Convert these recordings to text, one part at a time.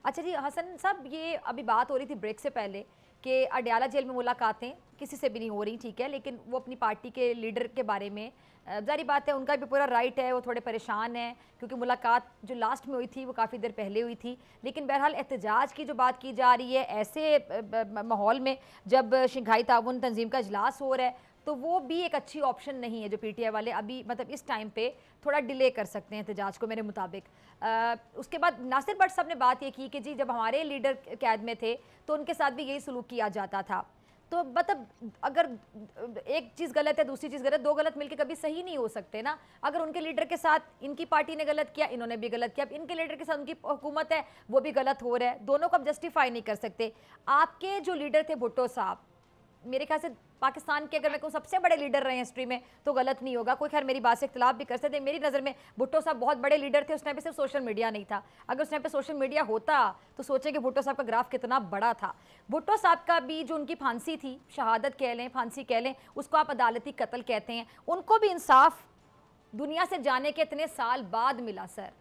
अच्छा जी हसन साहब, ये अभी बात हो रही थी ब्रेक से पहले कि अडयाला जेल में मुलाकातें किसी से भी नहीं हो रही, ठीक है, लेकिन वो अपनी पार्टी के लीडर के बारे में जारी बात है, उनका भी पूरा राइट है, वो थोड़े परेशान हैं क्योंकि मुलाकात जो लास्ट में हुई थी वो काफ़ी देर पहले हुई थी। लेकिन बहरहाल एहतजाज की जो बात की जा रही है ऐसे माहौल में, जब शंघाई ताउन तंजीम का इजलास हो रहा है, तो वो भी एक अच्छी ऑप्शन नहीं है जो पीटीआई वाले अभी मतलब इस टाइम पे थोड़ा डिले कर सकते हैं एहतजाज को मेरे मुताबिक। उसके बाद नासिर भट्ट साहब ने बात ये की कि जी जब हमारे लीडर कैद में थे तो उनके साथ भी यही सलूक किया जाता था। तो मतलब अगर एक चीज़ गलत है दूसरी चीज़ गलत, दो गलत मिलकर कभी सही नहीं हो सकते ना। अगर उनके लीडर के साथ इनकी पार्टी ने गलत किया, इन्होंने भी गलत किया, अब इनके लीडर के साथ उनकी हुकूमत है वो भी गलत हो रहा है, दोनों को आप जस्टिफाई नहीं कर सकते। आपके जो लीडर थे भुट्टो साहब, मेरे ख्याल से पाकिस्तान के अगर मैं कहूँ सबसे बड़े लीडर रहे हैं हिस्ट्री में तो गलत नहीं होगा कोई। खैर मेरी बात से इख्तिलाफ भी कर सकते हैं, मेरी नज़र में भुट्टो साहब बहुत बड़े लीडर थे। उस टाइम पे सिर्फ सोशल मीडिया नहीं था, अगर उस टाइम पे सोशल मीडिया होता तो सोचें कि भुट्टो साहब का ग्राफ कितना बड़ा था। भुट्टो साहब का भी जो उनकी फांसी थी, शहादत कह लें फांसी कह लें, उसको आप अदालती कत्ल कहते हैं, उनको भी इंसाफ दुनिया से जाने के इतने साल बाद मिला सर।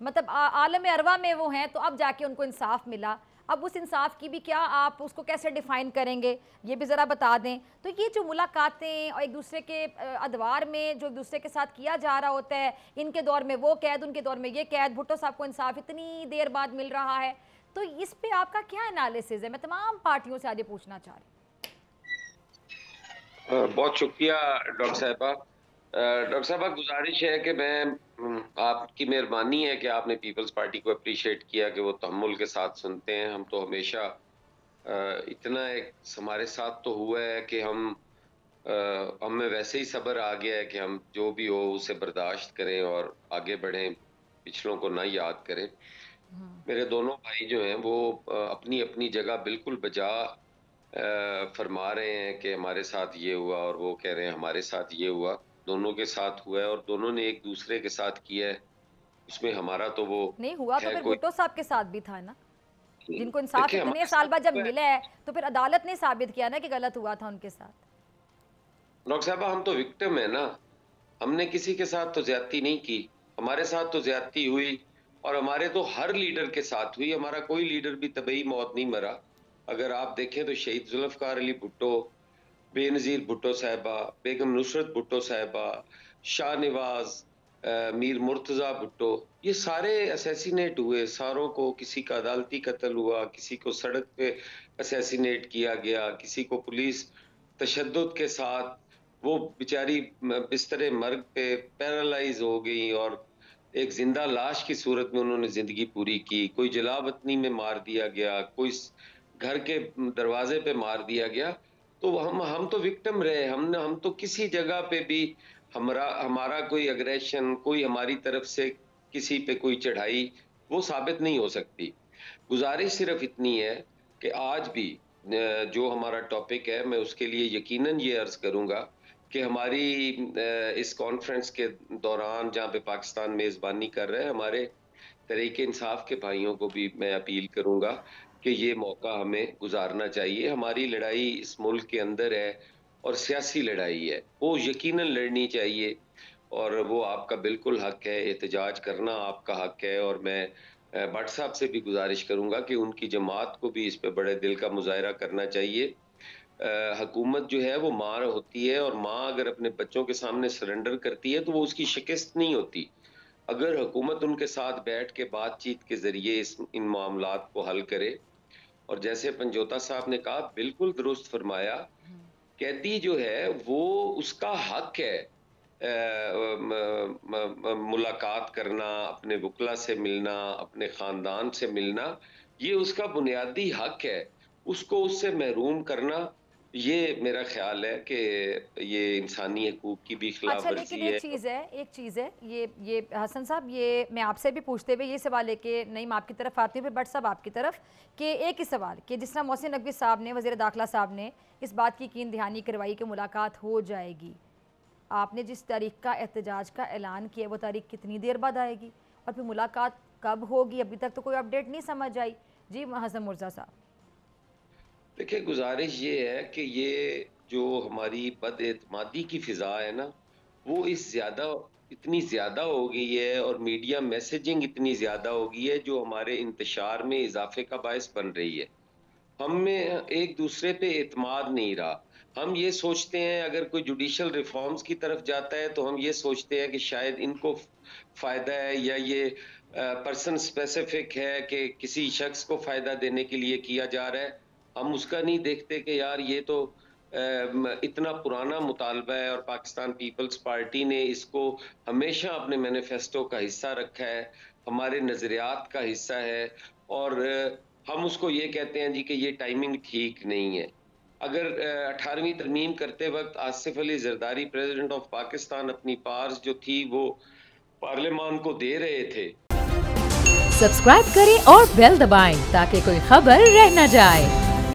मतलब आलम अरवा में वो हैं तो अब जाके उनको इंसाफ मिला। अब उस इंसाफ की भी क्या आप उसको कैसे डिफ़ाइन करेंगे ये भी ज़रा बता दें। तो ये जो मुलाकातें और एक दूसरे के अदवार में जो एक दूसरे के साथ किया जा रहा होता है, इनके दौर में वो कैद उनके दौर में ये कैद, भुट्टो साहब को इंसाफ इतनी देर बाद मिल रहा है, तो इस पे आपका क्या एनालिसिस है? मैं तमाम पार्टियों से आज ये पूछना चाह रही बहुत शुक्रिया डॉक्टर साहबा। डॉक्टर साहबा, गुजारिश है कि आपकी मेहरबानी है कि आपने पीपल्स पार्टी को अप्रिशिएट किया कि वो तहम्मुल के साथ सुनते हैं। हम तो हमेशा इतना एक हमारे साथ तो हुआ है कि हमें वैसे ही सब्र आ गया है कि हम जो भी हो उसे बर्दाश्त करें और आगे बढ़ें, पिछलों को ना याद करें। हूँ। मेरे दोनों भाई जो हैं वो अपनी अपनी जगह बिल्कुल बजा फरमा रहे हैं कि हमारे साथ ये हुआ, और वो कह रहे हैं हमारे साथ ये हुआ। दोनों के साथ हुआ है और दोनों ने एक दूसरे के साथ किया है। उसमें हमारा तो वो नहीं हुआ तो है फिर कोई भुट्टो साहब के साथ भी था ना, नहीं। जिनको इंसाफ देखिए, इतने हमारे साल साथ बाद जब हुआ है। मिला है तो फिर अदालत ने साबित किया ना कि गलत हुआ था उनके साथ। डॉक्टर साहब, हम तो विक्टिम है ना। हमने किसी के साथ तो ज्यादती नहीं की। हमारे साथ तो ज्यादती हुई, और हमारे तो हर लीडर के साथ हुई। हमारा कोई लीडर भी तबई मौत नहीं मरा। अगर आप देखें तो शहीद जुल्फकार अली भुट्टो, बेनजीर भुट्टो साहिबा, बेगम नुसरत भुट्टो साहिबा, शाहनवाज, मीर मुर्तजा भुट्टो, ये सारे असैसिनेट हुए। सारों को, किसी का अदालती कत्ल हुआ, किसी को सड़क पे असैसिनेट किया गया, किसी को पुलिस तशद्दुद के साथ, वो बेचारी बिस्तरे मर्ग पे पैरालाइज हो गई और एक जिंदा लाश की सूरत में उन्होंने जिंदगी पूरी की। कोई जलावतनी में मार दिया गया, कोई घर के दरवाजे पे मार दिया गया। तो हम तो विक्टिम रहे। हम तो किसी जगह पे भी हमारा कोई अग्रेशन, कोई हमारी तरफ से किसी पे कोई चढ़ाई, वो साबित नहीं हो सकती। गुजारिश सिर्फ इतनी है कि आज भी जो हमारा टॉपिक है, मैं उसके लिए यकीनन ये अर्ज करूंगा कि हमारी इस कॉन्फ्रेंस के दौरान, जहां पे पाकिस्तान मेजबानी कर रहे हैं, हमारे तरीके इंसाफ के भाइयों को भी मैं अपील करूंगा कि ये मौका हमें गुजारना चाहिए। हमारी लड़ाई इस मुल्क के अंदर है और सियासी लड़ाई है, वो यकीनन लड़नी चाहिए। और वो आपका बिल्कुल हक है, एहतजाज करना आपका हक है। और मैं भट्ट साहब से भी गुजारिश करूंगा कि उनकी जमात को भी इस पे बड़े दिल का मुजाहरा करना चाहिए। हुकूमत जो है वो माँ होती है, और माँ अगर अपने बच्चों के सामने सरेंडर करती है तो वो उसकी शिकस्त नहीं होती। अगर हुकूमत उनके साथ बैठ के बातचीत के जरिए इन मामलात को हल करे, और जैसे पंजोता साहब ने कहा, बिल्कुल दुरुस्त फरमाया, कैदी जो है वो उसका हक है मुलाकात करना, अपने वकला से मिलना, अपने खानदान से मिलना, ये उसका बुनियादी हक है। उसको उससे महरूम करना, ये मेरा ख्याल है कि ये इंसानी हकूक की भी खिलाफ अच्छा लेकिन वर्जी है। एक चीज़ है, ये हसन साहब, ये मैं आपसे भी पूछते हुए ये सवाल है कि नहीं मैं आपकी तरफ आती हूँ फिर भट्ट साहब आपकी तरफ, कि एक ही सवाल कि जिस तरह मोहसिन नकवी साहब ने, वज़ीर दाखिला साहब ने इस बात की यकीन दहानी करवाई कि मुलाकात हो जाएगी, आपने जिस तारीख का एहतजाज का ऐलान किया वो तारीख कितनी देर बाद आएगी और फिर मुलाकात कब होगी? अभी तक तो कोई अपडेट नहीं समझ आई। जी हसन मुर्जा साहब। देखिए, गुजारिश ये है कि ये जो हमारी बदएतमादी की फिजा है ना, वो इस ज्यादा इतनी ज़्यादा हो गई है और मीडिया मैसेजिंग इतनी ज़्यादा हो गई है जो हमारे इंतशार में इजाफे का बायस बन रही है। हम में एक दूसरे पे एतमाद नहीं रहा। हम ये सोचते हैं अगर कोई जुडिशियल रिफॉर्म्स की तरफ जाता है तो हम ये सोचते हैं कि शायद इनको फ़ायदा है या ये पर्सन स्पेसिफिक है कि किसी शख्स को फ़ायदा देने के लिए किया जा रहा है। हम उसका नहीं देखते कि यार ये तो इतना पुराना मुतालबा है और पाकिस्तान पीपल्स पार्टी ने इसको हमेशा अपने मैनिफेस्टो का हिस्सा रखा है, हमारे नज़रियात का हिस्सा है और हम उसको ये कहते हैं जी कि ये टाइमिंग ठीक नहीं है। अगर 18वीं तरमीम करते वक़्त आसिफ अली ज़रदारी प्रेज़िडेंट ऑफ पाकिस्तान अपनी पावर्स जो थी वो पार्लियामान को दे रहे थे। सब्सक्राइब करें और बेल दबाएं ताकि कोई खबर रह न जाए।